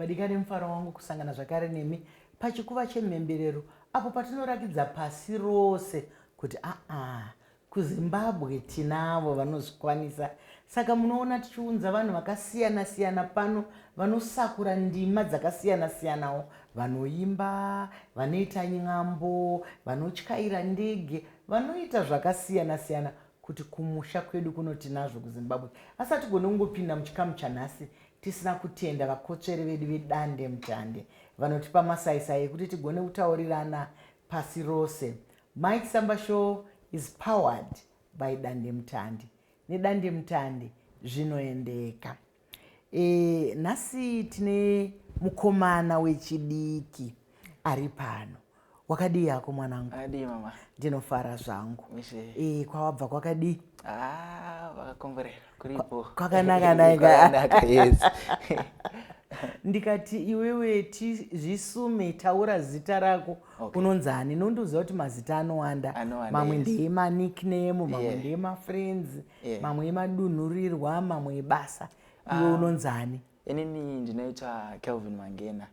madikani mufaro wangu kusangana zvakare nemi pachikuva chemhemberero apo patinorakidza pasi rose kuti kuZimbabwe tinavo vanozvikwanisa. Saka munoona tichiunza vanhu vakasiyana siyana pano vanosakura ndima dzakasiyana siyanawo, vanoimba, vanoita nyambo, vanotyaira ndege, vanoita zvakasiyana siyana kuti kumusha kwedu kuno tinazvo kuZimbabwe. Asi hatigone kungopinda muchikamu chanhasi tisina kutenda vakotsvere vedu vedande mutande vanotipa masaisai ekuti tigone kutaurirana pasi rose. Mike Samba Show is powered by Dande Mutande. Nedande Mutande zvinoendeka. Nhasi tine mukomana wechidiki ari pano. Wakadii yako mwanangu? Adii mama. Ndinofara zvangu. Mishe. Kwawabva kwakadii? Wakakomborera kuripo. Kwakanaka naika. Kwakanaka, yes. Ndikati iwewe zvisume taura zita rako. Okay. Unonzani? Nondoziva kuti mazita anowanda. Mamwe ndeema nickname, mamwe ndeema friends, mamwe madunhurirwa, mamwe basa. Iwe unonzani? Inini ndinoitwa Kelvin Mangena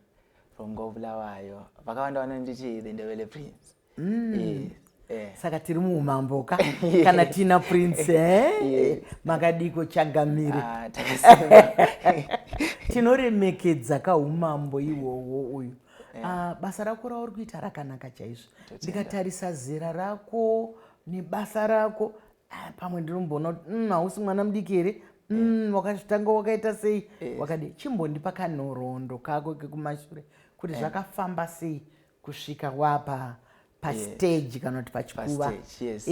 from Govulawayo. Vakawanda vanonditi the Ndebele Prince. Yes. Saka tiri muumamboka kana tina prince makadiko changamire. Tinoremekedza kaumambo iwowo uyu. Basa rako rauri kuita rakanaka chaizvo. Ndikatarisa zera rako nebasa rako pamwe ndinombona kuti hausi mwana mudiki here, wakatanga wakaita sei, wakadi chimbondipa kanhoroondo kako kekumashure kuti zvakafamba sei kusvika wapa pastage kana kuti pachikuva. Yes.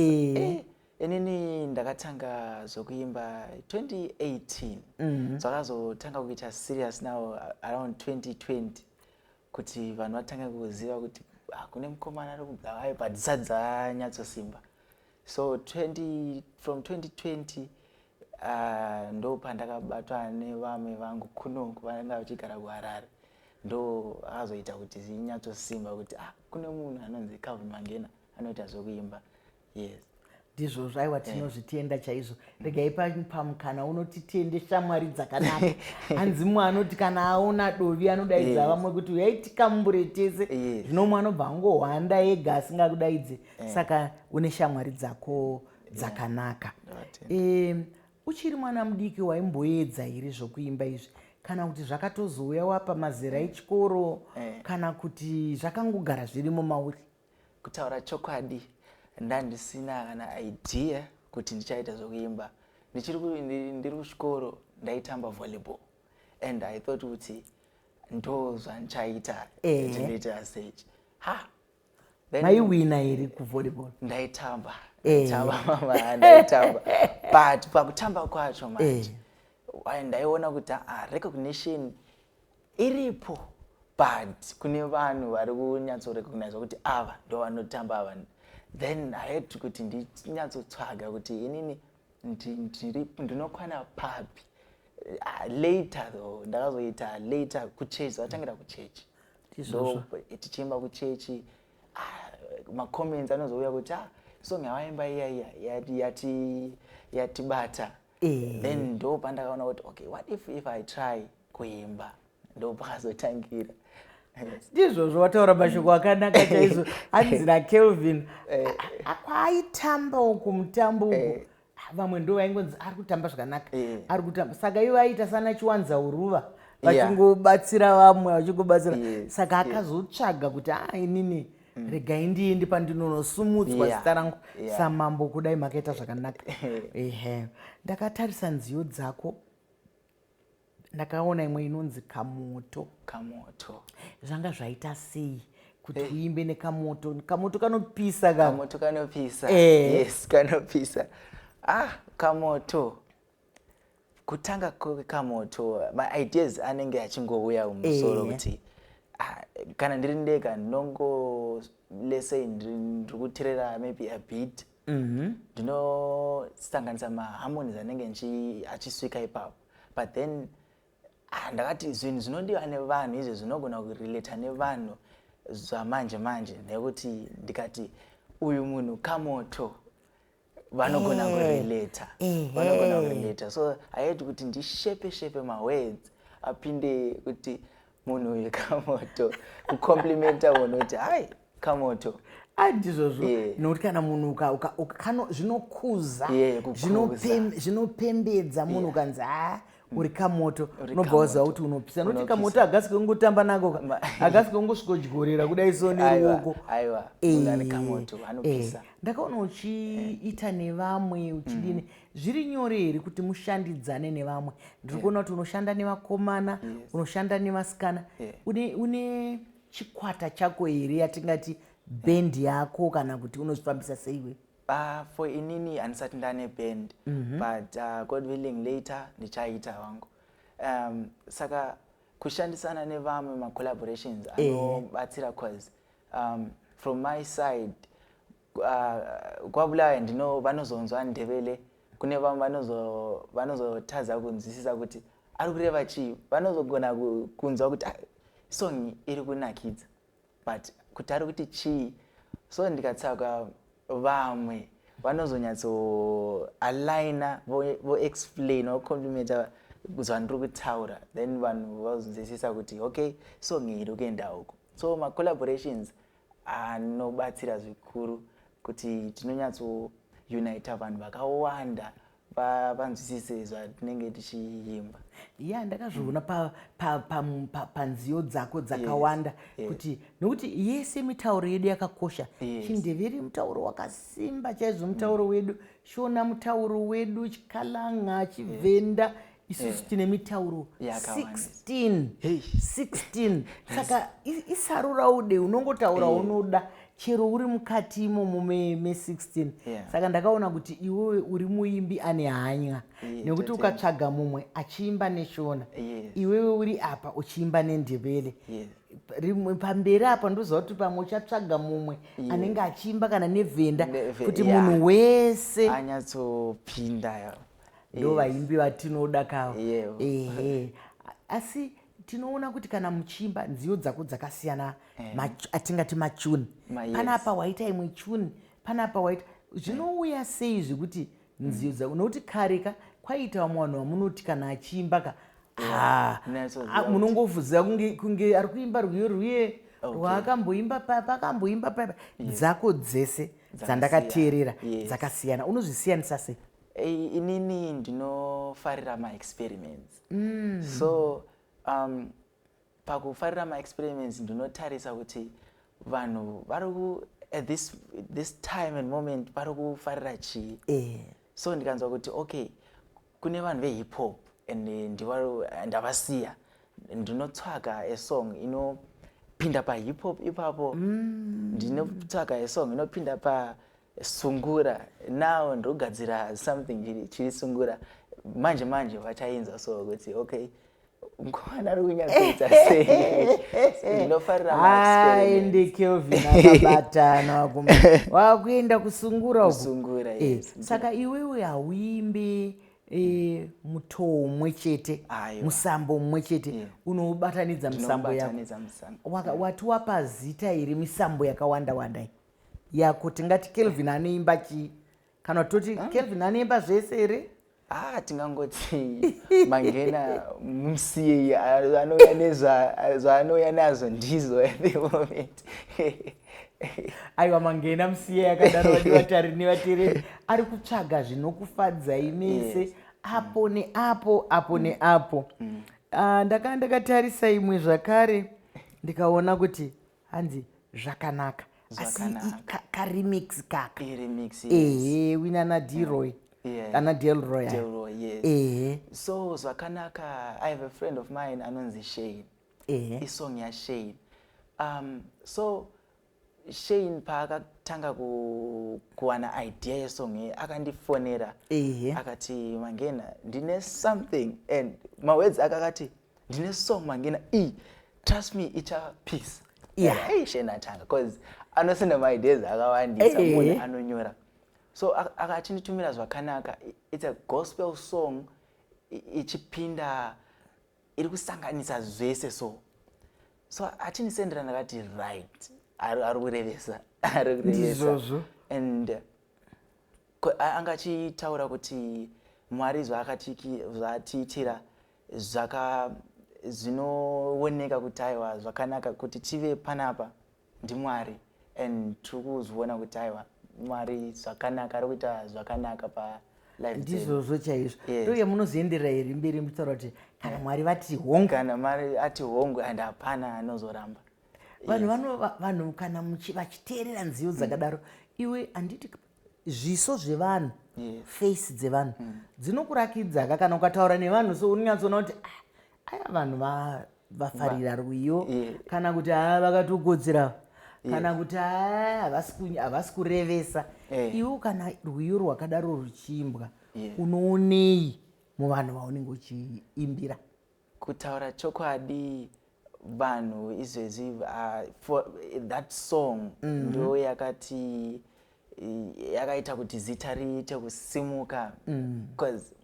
Inini ndakatanga zokuimba 2018. Zvakazotanga kuita serious now around 2020 kuti vanhu vatanga kuziva kuti kune mukomana ari kubva wayo padzaza nyatsosimba. So from 2020 ndo pandakabatwa nevamwe vangu kunongo vanga vachigara kuHarare. Ndo akazoita kuti zinyatsosimba kuti kune munhu anonzi Kelvin Mangena anoita zokuimba. Yes. Ndizvo zvaiwa tinozvitenda chaizvo. Regai pamukana unotitende shamwari dzakanaka. Hanzi mumwe anoti kana aona dovi anodaidza vamwe kuti uyai tikambure tese. Zvino mumwe anobva angohwanda ega asingakudaidze. Saka une shamwari dzako dzakanaka. Uchiri mwana mudiki waimboedza here zvokuimba izvi? Kana kuti zvakatozouya wapa mazera echikoro kana kuti zvakangogara zvirimo mauri? Kutaura chokwadi ndandisina kana idea kuti ndichaita zokuimba. Ndiri kuchikoro ndaitamba volleyball and I thought kuti ndo zvandichaita ndinoita stage. Maiwina here kuvolleyball? Ndaitamba mama, ndaitamba. But pakutamba kwacho manje ndaiona kuti recognition iripo, but kune vanhu vari kunyatsorecognize kuti ava ndo vanotamba ava. Then I had kuti ndinyatsotsvaga kuti inini ndinokwana papi. Later though ndakazoita later kuchechi, vatangira kuchechi. So tichiimba kuchechi macomments anozouya kuti song yawaimba iya yatibata. Then ndo pandakaona kuti okay, what if I try kuimba? Ndo pakazotangira. Ndizvo wataura mashoko akanaka chaizvo. Hanzi naKelvin akwaitamba uku mutambo uku vamwe ndo vaingonzi ari kutamba zvakanaka, ari kutamba. Saka ivo aita sana Chiwanza Uruva vachingobatsira vamwe vachingobatsira. Saka akazotsvaga kuti inini regai ndiende pandinonosumudzwa zita rangu samambo kudai makaita zvakanaka. Ndakatarisa nziyo dzako ndakaona imwe inonzi Kamoto. Zvanga zvaita sei kuti uimbe neKamoto? Kamoto kanopisa ka? Kamoto kanopisa. Yes, kanopisa. Kamoto. Kutanga kweKamoto, my ideas anenge achingouya mumusoro kuti kana ndiri ndega ndinongo let's say ndiri kuteerera maybe a beat. Ndinosanganisa maharmonies anenge achisvika ipapo. But then ndakati zvinhu zvinodiwa nevanhu izvo zvinogona kurelata nevanhu zvamanje manje, nekuti ndikati uyu munhu Kamoto vanogona kurelata. So I had kuti ndishepe my words apinde kuti munhu uyu Kamoto, kucomplimenta munhu kuti hai Kamoto. Andizvozvo nokuti kana munhu zvinokuza zvinopembedza munhu ukanzi uri Kamoto unobva waziva kuti unopisa. Nokuti Kamoto hagasike kungotamba nako hagasike kungosvikodyorera kudai so neruoko. Ndakaona uchiita nevamwe uchidini zviri nyore here kuti mushandidzane nevamwe. Ndiri kuona kuti unoshanda nevakomana unoshanda nevasikana une chikwata chako here yatingati band yako kana kuti unozvifambisa seiwe? For inini handisati ndane band, but God willing later ndichaita wangu. Saka kushandisana nevamwe ma-collaborations anobatsira cause from my side kwaBulawayo vanozonzwa Ndebele, kune vamwe vanozotadza kunzwisisa kuti ari kureva chii, vanozogona kunzwa kuti song iri kunakidza but kuti ari kuti chii. So ndikatsvaga vamwe vanozonyatso aligna vo explain vo complimenta zvandiri kutaura, then vanhu vazonzwisisa kuti okay song iri kuenda uko. So ma collaborations anobatsira zvikuru kuti tinonyatso unite vanhu vakawanda vanzwisise zvatinenge tichiimba. Ndakazviona panziyo dzako dzakawanda kuti nokuti yese mitauro yedu yakakosha. Chindeveri mutauro wakasimba chaizvo, mutauro wedu Shona mutauro wedu, Chikalanga, Chivenda, isusu tine mitauro 16. Saka isarura ude unongotaura unoda chero uri mukati imomo me16. Saka ndakaona kuti iwewe uri muimbi ane hanya nekuti ukatsvaga mumwe achiimba neShona, iwewe uri apa uchiimba neNdebele, pamberi apa ndoziva kuti pamwe uchatsvaga mumwe anenge achiimba kana neVenda, kuti munhu wese anyatsopinda. Ndo vaimbi vatinoda kavo. Asi tinoona kuti kana muchimba nziyo dzako dzakasiyana, atingati machuni, panapa waita imwe chuni, panapa waita, zvinouya sei zvekuti nziyo dzako, nokuti kare kwaita vamwe vanhu vamunoti kana achiimba munongovhuzira kunge ari kuimba rwiyo rwaakamboimba papa. Dzako dzese dzandakateerera dzakasiyana, unozvisiyanisa sei? Inini ndinofarira ma-experiments. So pakufarira ma-experiments ndinotarisa kuti vanhu at this time and moment vari kufarira chii. So ndikanzwa kuti okay kune vanhu vehip hop and ndavasiya, ndinotsvaga a song inopinda pahip hop ipapo, ndinotsvaga a song inopinda pasungura, now ndogadzira something chiri sungura, manje vachainzwa so kuti okay mukwana ari kunyatsoita sei. Ndinofarira ende Kelvin akabatana wakuenda kusungura uko. Saka iwewe hauimbi mutoo umwe chete, musambo umwe chete, unobatanidza misambo yako. Wati wapa zita iri misambo yakawanda wanda yako, tingati Kelvin anoimba chii kana toti Kelvin anoimba zvese here? Tingangoti Mangena musiye anouya nezvaanouya nazvo ndizvo at the moment. Aiwa, Mangena musiye yakadaro vatariri nevateereri ari kutsvaga zvinokufadzai nese apo neapo. Ndakatarisa imwe zvakare ndikaona kuti hanzi zvakanaka, asi karemix kaka wina naDelroy. Delroy. So zvakanaka, I have a friend of mine anonzi Shane. Isong yaShane. So Shane paakatanga kuwana idea yesong akandifonera akati Mangena ndine something, and mawords akakati ndine song Mangena trust me icha peace. Shane atanga because anosenda my ideas akawandisa munhu anonyora. So akachinditumira zvakanaka, it's a gospel song ichipinda iri kusanganisa zvese so achindisenderana ndakati right ari kurevesa and anga achitaura kuti Mwari zvaatiitira zvinooneka kuti aiwa zvakanaka kuti tive panapa ndiMwari and tiri kuzviona kuti aiwa Mwari zvakanaka ari kuita zvakanaka palife ndizvozvo chaizvo uye munozoenderera iri mberi muchitaura kuti kana Mwari vati hongu, kana Mwari ati hongu and hapana anozoramba. vanhu kana vachiteerera nziyo dzakadaro iwe handiti zviso zvevanhu face dzevanhu dzinokurakidza kana ukataura nevanhu so unonyatsoona kuti aya vanhu vafarira rwiyo kana kuti vakatokodzera kana kuti havasi kurevesa. Iwe kana rwiyo rwakadaro ruchiimbwa unoonei muvanhu vaunenge uchiimbira? Kutaura chokwadi vanhu izvezvi for that song ndo yakaita kuti zita riite kusimuka because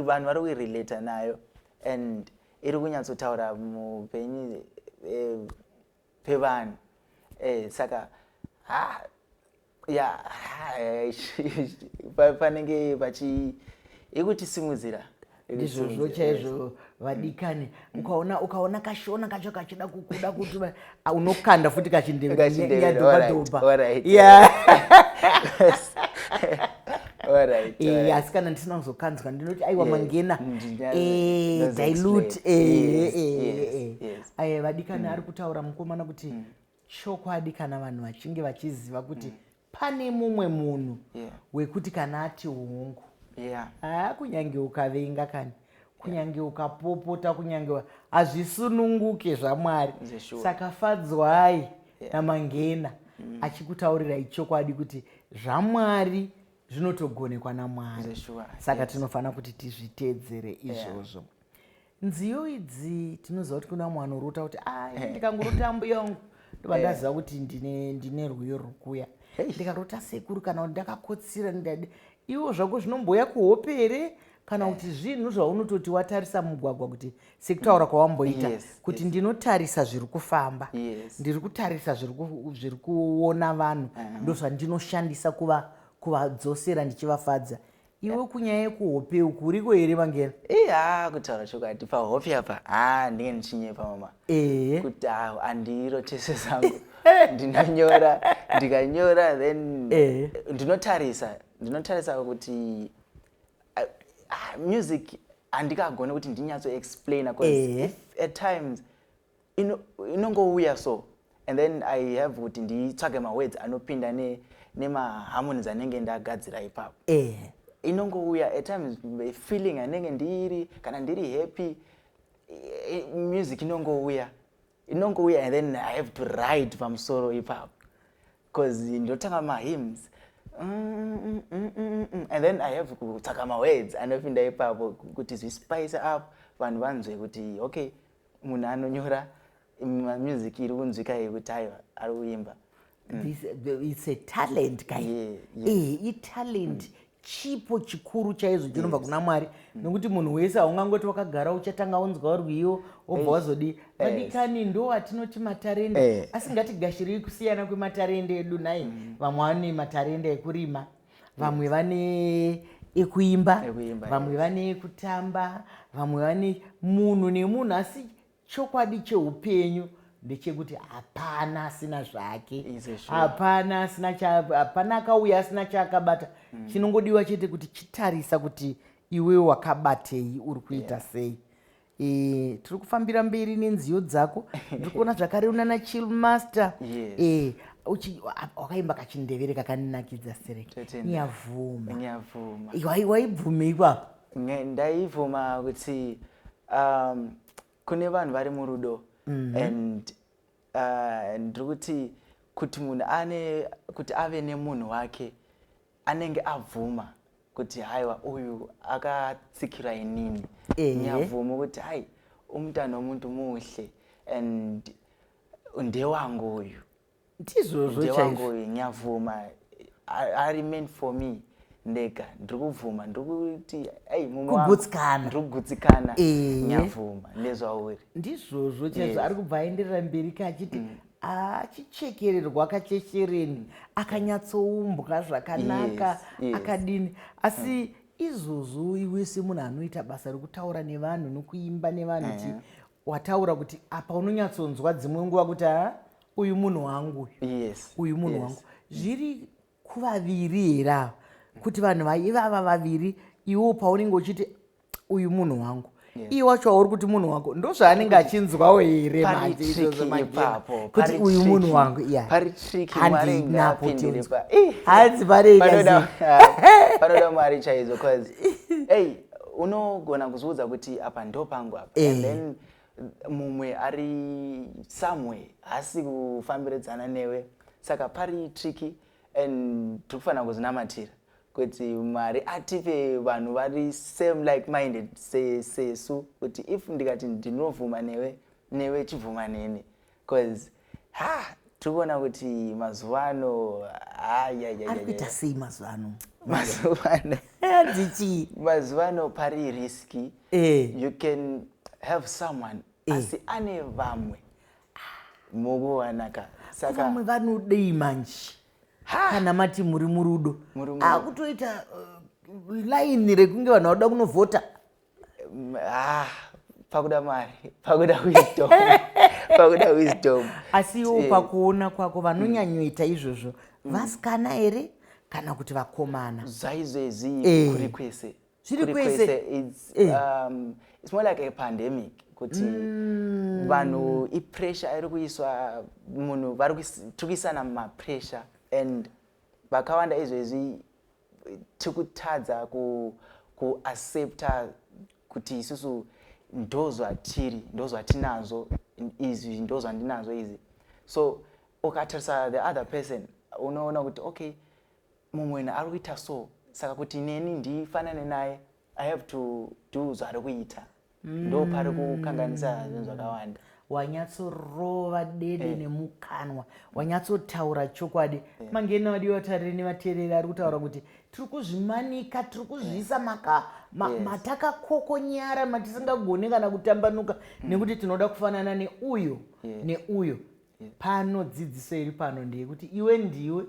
vanhu vari kuirelata nayo and iri kunyatsotaura mupenyu pevanhu saka panenge ikutisimudzira. Ndizvozvo chaizvo vadikani. Ukaona kashona kacho kachida kukuda kuti unokanda futi kachindeveyadhobhadhobha asi kana ndisina kuzokanzwa ndinoti aiwa mangena dilute. Vadikani ari kutaura mukomana kuti chokwadi kana vanhu vachinge vachiziva kuti pane mumwe munhu wekuti kana ati hongu kunyange ukavenga kani kunyange ukapopota kunyange hazvisununguke zvaMwari. Saka fadzwai namangena achikutaurirai chokwadi kuti zvaMwari zvinotogonekwa naMwari. Saka tinofanira kuti tizviteedzere izvozvo. Nziyo idzi tinoziva kuti kuna mwana uruta kuti ndikangorota mbuya wangu ndobva ndaziva kuti ndine rwiyo rwukuya. Ndikarota sekuru kana kuti ndakakotsira ndade iwo zvako zvinomboya kuhope here kana kuti zvinhu zvaunototi watarisa mugwagwa kuti sekutaura kwawamboita kuti ndinotarisa zviri kufamba, ndiri kutarisa zviri kuona vanhu ndozvandinoshandisa kuvadzosera ndichivafadza. Iwe kunyaya yekuhope uku uriko here Mangena? Kutaura chokwadi pahope apa ndinge ndichinyepa mama kuti handirotese zangu ndinonyora ndikanyora then ndinotarisa kuti music handikagone kuti ndinyatso explain because at times inongouya so and then I have kuti nditsvage mawords anopinda nemaharmonies anenge ndagadzira ipapo. Inongouya at times feeling anenge ndiri kana ndiri happy music inongouya and then I have to write pamusoro ipapo because ndotanga mahymns and then I have kutsvaka mawords anopinda ipapo kuti zvispice up vanhu vanzwe kuti okay munhu anonyora music iri kunzwika yekuti aiwa ari kuimba. It's a talent guy. Italent chipo chikuru chaizvo chinobva kuna Mwari nokuti munhu wese haungangoti wakagara uchatanga unzwa rwiyo wobva wazodi. Vadikani ndo atinoti matarende asi ngatigashirei kusiyana kwematarende edu nai. Vamwe vane matarende ekurima, vamwe vane ekuimba, vamwe vane ekutamba, vamwe vane munhu nemunhu. Asi chokwadi cheupenyu ndechekuti hapana asina zvake, hapana akauya asina chaakabata. Chinongodiwa chete kuti chitarisa kuti iwe wakabatei, uri kuita sei. Tiri kufambira mberi nenziyo dzako. Ndiri kuona zvakare unana Chill Master wakaimba kachindevere kakandinakidza sereke. Nyavuma. Waibvumei ipapo? Ndaivhuma kuti kune vanhu vari murudo and ndiri kuti munhu kuti ave nemunhu wake anenge abvuma kuti haiwa uyu akatsikira inini. Nyavuma kuti hai umutana womuntu muhle and ndewangu uyu, ndizvozvo nyavuma ari meant for me ndega. Ndiri kubvuma ndiri kuti kugutsikana nyavuma ndezvauri. Ndizvozvo chaizvo ari kubva aenderera mberi kachiti achichekererwa kachechereni akanyatsoumbwa zvakanaka akadini. Asi izvozvo iwe semunhu anoita basa rekutaura nevanhu nokuimba nevanhu wataura kuti apa unonyatsonzwa dzimwe nguva kuti uyu munhu wangu uyu munhu wangu zviri kuvaviri era kuti vanhu ivava vaviri iwo paunenge uchiti uyu munhu wangu iye wacho wauri kuti munhu wako ndozvaanenge achinzwawo here kuti uyu munhu wangu handina hanzi panoda mari chaizvo cause unogona kuzviudza kuti apa ndo pangu apa and then mumwe ari somewhere haasi kufambiridzana newe saka pari tricky and tikufanira kuzvinamatira kuti Mwari atipe vanhu vari same like minded sesu kuti if ndikati ndinovhuma newe chivhuma neni because tikuona kuti mazuva ano arikuita sei mazuva ano mazuva ano pari risky you can have someone asi ane vamwe mukuwanaka saka vamwe vanodei manje kana mati muri murudo akutoita laini rekunge vanhu vanoda kunovhota pakuda mari pakuda wisdom asi iwo pakuona kwako vanonyanyoita izvozvo vasikana here kana kuti vakomana zvaizvezi kuri kwese zviri kwese it's more like a pandemic kuti vanhu ipressure iri kuiswa munhu vari kuisana mapressure and vakawanda izvezvi tikutadza kuaccepta kuti isusu ndozvatiri ndozvatinazvo izvi ndozvandinazvo izi so ukatarisa the other person unoona kuti okay mumwe ari kuita so saka kuti neni ndifanane naye I have to do zvari kuita ndo pari kukanganisa zvinhu zvakawanda wanyatsorova dede nemukanwa wanyatsotaura chokwadi mangena wadi watarire nevateereri ari kutaura kuti tiri kuzvimanika tiri kuzviisa matakakokonyara matisingagone kana kutambanuka nekuti tinoda kufanana neuyo neuyo pano dzidziso iri pano ndeyekuti iwe ndiwe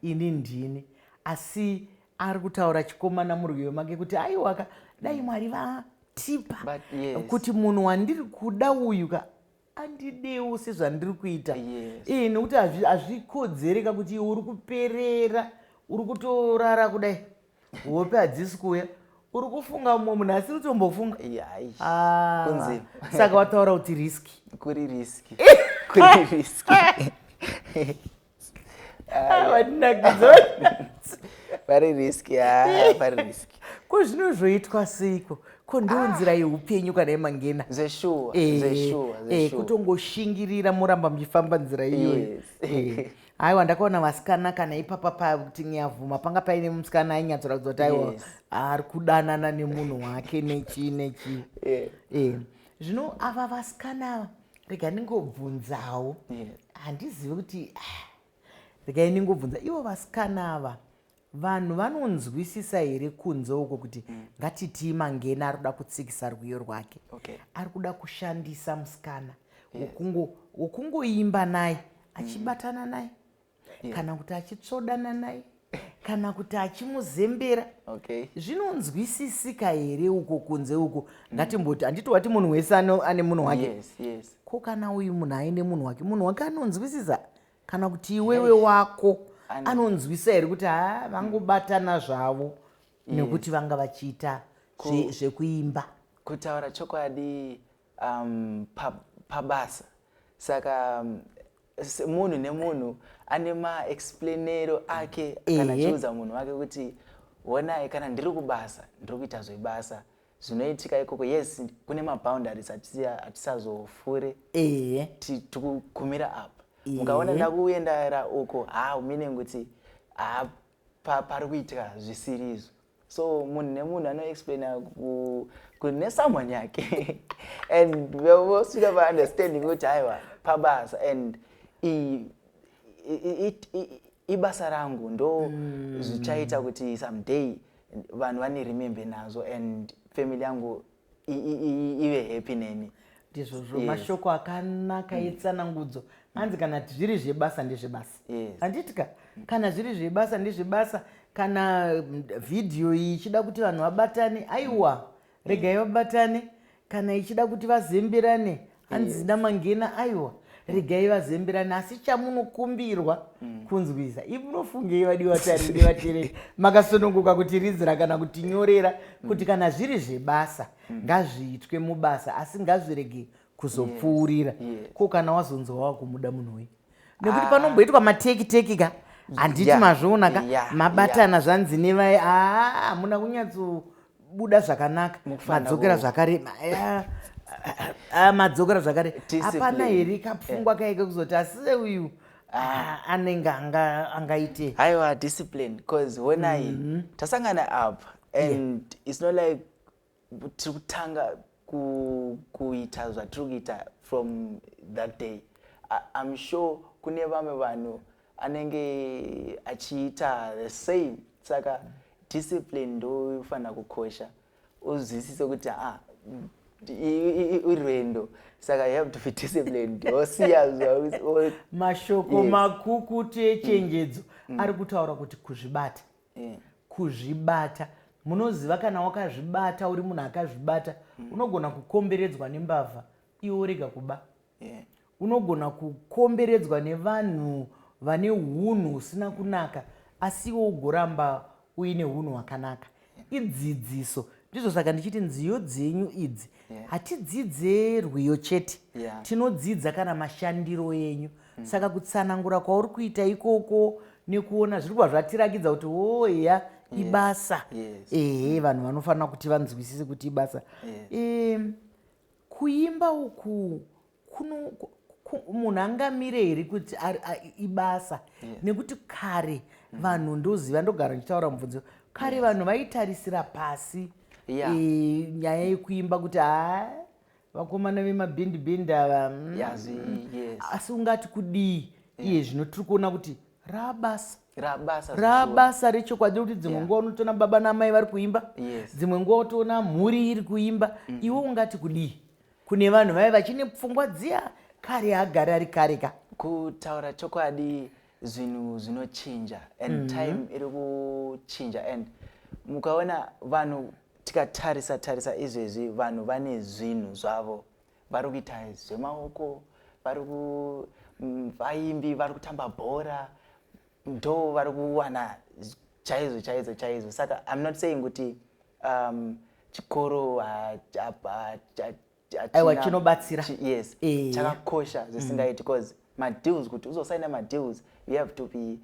ini ndini asi ari kutaura chikomana murwiyo make kuti aiwaka dai Mwari vatipa kuti munhu wandiri kuda uyuka andidewo sezvandiri kuita nekuti hazvikodzereka kuti iwe uri kuperera uri kutorara kudai hope hadzisi kuya uri kufunga mumwe munhu asi utombofunga saka wataura kuti riski kuri riski pari riski ko zvinozvoitwa seiko ko ndonzira yeupenyu kana yemangena kutongoshingirira muramba muchifamba nzira iyoyo aiwa ndakaona vasikana kana ipapa pakuti nyavhuma panga paine musikana ainyatsoratidza kuti aiwa ari kudanana nemunhu wake nechi zvino ava vasikana ava rega ndingobvunzawo handizivi kuti regai ndingobvunza ivo vasikana ava vanhu vanonzwisisa here kunze uko kuti ngatiti mangena ari kuda kutsikisa rwiyo rwake ari kuda kushandisa musikana wokungoimba naye achibatana naye kana kuti achitsvodana naye kana kuti achimuzembera zvinonzwisisika here uko kunze uko ngatimboti handiti wati munhu wese ane munhu wake ko kana uyu munhu aine munhu wake anonzwisisa kana kuti iwewe wako anonzwisa here kuti vangobatana zvavo nekuti vanga vachiita zvekuimba kutaura chokwadi pabasa saka munhu nemunhu ane maexplainero ake kana achiudza munhu wake kuti honai kana ndiri kubasa ndiri kuita zvebasa zvinoitika ikoko yes kune maboundaries hatisazofure tikukumira apa mukaona ndakuendara uko umine kuti pari kuitika zvisiri izvo so munhu nemunhu anoexplaina kune someone yake and vosvika paunderstanding kuti aiwa pabasa and ibasa rangu ndo zvichaita kuti someday vanhu vane remember nazvo and family yangu ive happy neni ndizvozvo mashoko akanaka etsanangudzo hanzi kana zviri zvebasa ndezvebasa handitika kana zviri zvebasa ndezvebasa kana vhidhiyo iyi ichida kuti vanhu vabatane aiwa regai vabatane kana ichida kuti vazemberane hanzi namangena aiwa regai vazemberana asi chamunokumbirwa kunzwisa ivi munofungei vadiwa tariri vatereri makasonongoka kuti ridzira kana kuti nyorera kuti kana zviri zvebasa ngazviitwe mubasa asi ngazvirege kuzopfuurira ko kana wazonzwa wakumuda munhu weyu nekuti panomboitwa mateki ka handiti mazviona ka mabatana zvanzi nevai hamuna kunyatsobuda zvakanaka madzokera zvakare madzokera zvakare hapana here kapfungwa kaike kuzoti asi uyu anenge angaite haiwa discipline because honai tasangana apa and it's not like tiri kutanga kuita zvatiri kuita from that day. I'm sure kune vamwe vanhu anenge achiita the same saka discipline ndofanira kukosha uzwisise kuti urwendo saka you have to be disciplined osiya mashoko makukutu echenjedzo ari kutaura kuti kuzvibata kuzvibata munoziva kana wakazvibata uri munhu akazvibata unogona kukomberedzwa nembavha iwe urega kuba unogona kukomberedzwa nevanhu vane hunhu husina kunaka asi iwe ugoramba uine hunhu hwakanaka idzidziso ndizvo saka ndichiti nziyo dzenyu idzi hatidzidze rwiyo chete tinodzidza kana mashandiro enyu saka kutsanangura kwauri kuita ikoko nekuona zviri kuva zvatirakidza kuti oya ibasa ehe vanhu vanofanira kuti vanzwisise kuti ibasa kuimba uku munhu angamire here kuti ibasa nekuti kare vanhu ndoziva ndogara ndichitaura mubvunzo kare vanhu vaitarisira pasi nyaya yekuimba kuti vakomana vemabhendi ava asi ungati kudii iye zvino tiri kuona kuti rabasa rechokwadi kuti dzimwe nguva unotoona baba namai vari kuimba dzimwe nguva utoona mhuri iri kuimba iwe ungati kudii kune vanhu vaiva vachine pfungwa dziya kare agari ari kare ka kutaura chokwadi zvinhu zvinochinja and time iri kuchinja and mukaona vanhu tikatarisa izvezvi vanhu vane zvinhu zvavo vari kuita zvemaoko vaimbi vari kutamba bhora ndo vari kuwana chaizvo saka I'm not saying kuti chikoro aiwa chinobatsira yes chakakosha zvisingaiti because madeals kuti uzosaina madeals you have to be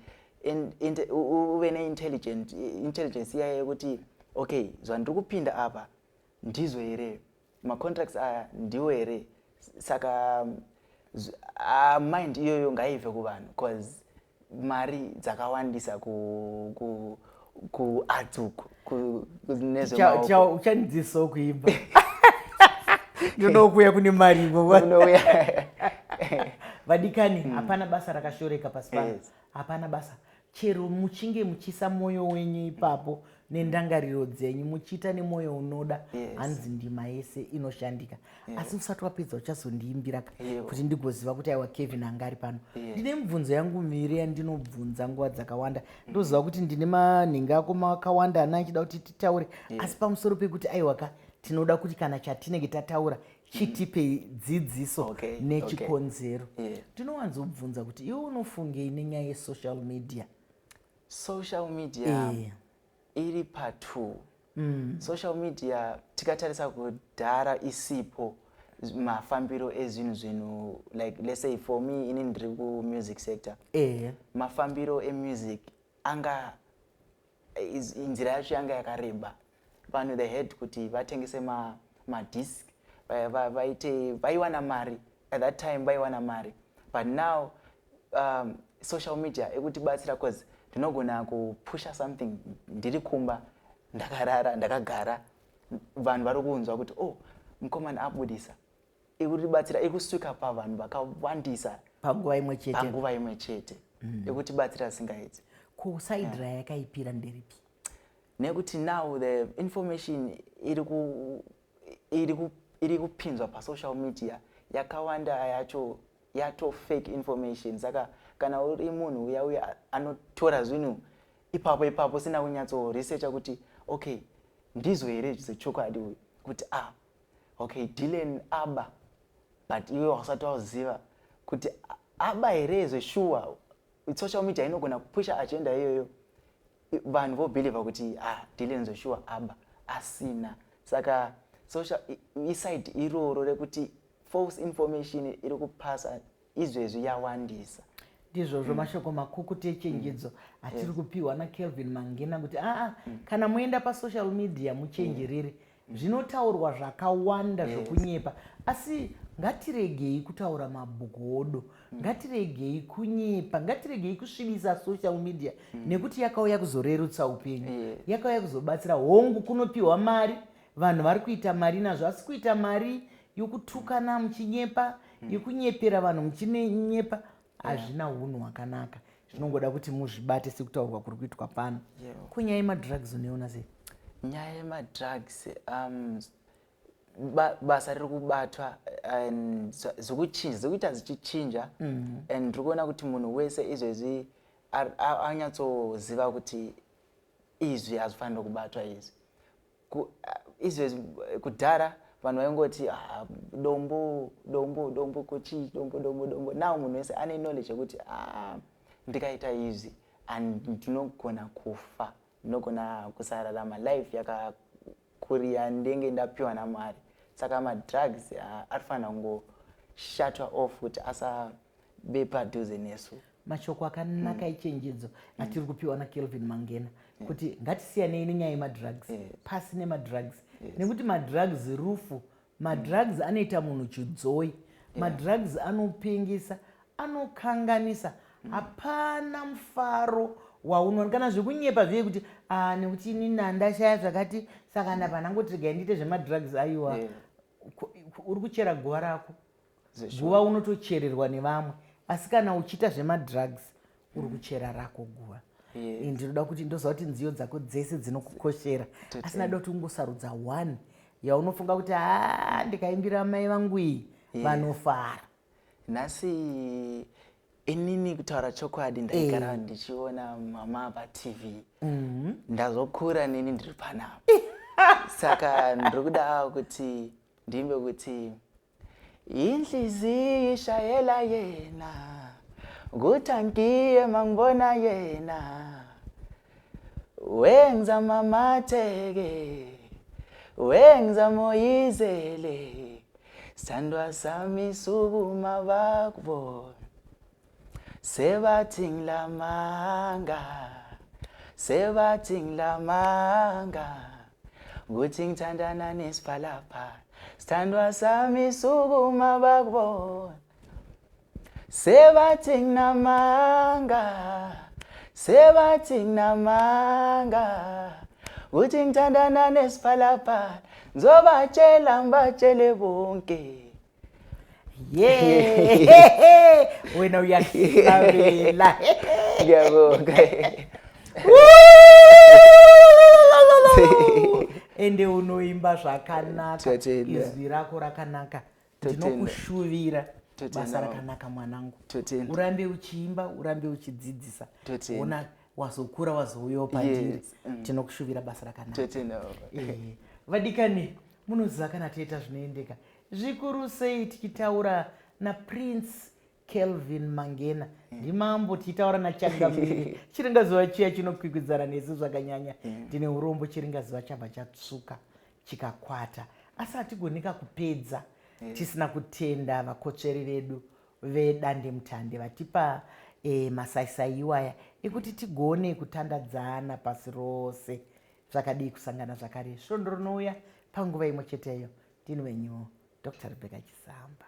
uve neintelligence iya yekuti okay zvandiri kupinda apa ndizvo here macontracts aya ndiwo here saka mind iyoyo ngaibve kuvanhu because mari dzakawandisa kuadzuku uchandidzisawo kuimba ndonokuya kune mari vadikani hapana basa rakashoreka pasi pano hapana basa chero muchinge muchisa mwoyo wenyu ipapo nendangariro dzenyu muchiita nemwoyo unoda hanzi ndima yese inoshandika asi usati wapedza uchazondiimbira kuti ndigoziva kuti aiwa Kevin anga ari pano ndine mibvunzo yangu miviri yandinobvunza nguva dzakawanda ndoziva kuti ndine manhinga ako makawanda ana achida kuti titaure asi pamusoro pekuti aiwaka tinoda kuti kana chatinenge tataura chitipe dzidziso nechikonzero ndinowanzobvunza kuti iwe unofungei nenyaya yesocial media iri pa2 social media tikatarisa kudhara isipo mafambiro ezvinhu like let's say for me ini ndiri music sector mafambiro emusic anga nzira yacho yanga yakareba vanhu they had kuti vatengese madisc vaiwana mari at that time vaiwana mari but now social media ekutibatsira cause ndinogona kupusha something ndiri kumba ndakarara ndakagara vanhu vari kunzwa kuti mukomana abudisa ikutibatsira ikusvika pavanhu vakawandisa panguva imwe chete ikutibatsira singaiti kusaidira yakaipira nderipi nekuti now the information iri kupinzwa pasocial media yakawanda yacho yato fake information saka kana uri munhu uya anotora zvinhu ipapo sina kunyatso researcha kuti okay ndizvo here zvechokwadi kuti okay Dylan Aba but iwe wasati wauziva kuti aba here zveshuwa social media inogona kupusha agenda iyoyo, vanhu vobhilivha kuti Dylan Joshua aba asina. Saka social iside iroro rekuti false information iri kupasa izvezvi yawandisa. Ndizvozvo mashoko makukutu echenjedzo atiri kupiwa naKelvin Mangena kuti kana muenda pasocial media muchenjerere, zvinotaurwa zvakawanda zvokunyepa, asi ngatiregei kutaura mabhugodo, ngatiregei kunyepa, ngatiregei kusvibisa social media nekuti yakauya kuzorerutsa upenyu, yakauya kuzobatsira. Hongu kunopiwa mari, vanhu vari kuita mari nazvo, asi kuita mari yokutukana muchinyepa, yokunyepera vanhu muchinyepa hazvina unhu hwakanaka. Zvinongoda kuti muzvibate sekutaurwa kuri kuitwa pano. Kunyaya yemadrugs unoiona sei? Nyaya yemadrugs basa riri kubatwa zvokuita zvichichinja, and tiri kuona kuti munhu wese izvezvi anyatsoziva kuti izvi hazvifanira kubatwa izvi. Izvezvi kudhara vanhu vaingoti dombo kuchi dombo. Now munhu wese ane knowledge yekuti ndikaita izvi ndinogona kufa, ndinogona kusararama life yakakuriya ndenge ndapiwa naMwari. Saka madrugs arifanira kungoshatwa off kuti asabe padhuze nesu. Mashoko akanaka echenjedzo atiri kupiwa naKelvin Mangena kuti ngatisiyanei nenyaya yemadrugs, pasi nemadrugs, nekuti madrugs rufu, madrugs anoita munhu chidzoi, madrugs anopengesa, anokanganisa. Hapana mufaro waunoona kana zvekunyepa zviye kuti nekuti inini handashaya zvakati saka ndapanangoti regai ndiite zvemadrugs. Aiwa, uri kuchera guva rako, guva unotochererwa nevamwe, asi kana uchiita zvemadrugs uri kuchera rako guva. Ndinoda kuti ndoziva kuti nziyo dzako dzese dzinokukoshera, asi ndoda kuti ungosarudza one yaunofunga kuti ndikaimbira mai vangu iyi vanofara. Nhasi inini kutaura chokwadi ndaigara ndichiona mama paTV, ndazokura nini ndiri panapa. Saka ndiri kuda kuti ndimbe kuti inhliziyo ishayela yena, kutangiye mangibona yena, wenza mamateke, wenza moyizele, sandwa sami sukuma bakubona, sebathi ngilamanga, kuthi ngithandana nesiphalaphala, sithandwa sami sukuma bakubona, sebathi nginamanga, kuthi ngithandana nesiphalaphala, ngizobatshela ngibatshele bonke. Wena uyahlabela. Ngiyabonga. Ende unoimba zvakanaka, izwi rako rakanaka. Ndinokushuvira basa rakanaka mwanangu. Urambe uchiimba, urambe uchidzidzisa. Ona wazokura wazouyawo pandiri. Tinokushuvira basa rakanaka. Vadikani, munoziva kana toita zvinoendeka. Zvikuru sei tichitaura naPrince Kelvin Mangena, ndimambo tichitaura naChangamire. Chiringazuva chiya chinokwikwidzana nesu zvakanyanya. Ndine urombo chiringazuva chabva chatsuka chikakwata. Asi hatigonika kupedza tisina kutenda vakotsveri vedu vedandemutande vatipa masaisai iwaya ekuti tigone kutandadzana pasi rose. Zvakadii kusangana zvakare. Svondo rinouya panguva imwe cheteyo. Ndini wenyu Dr. Rebecca Chisamba.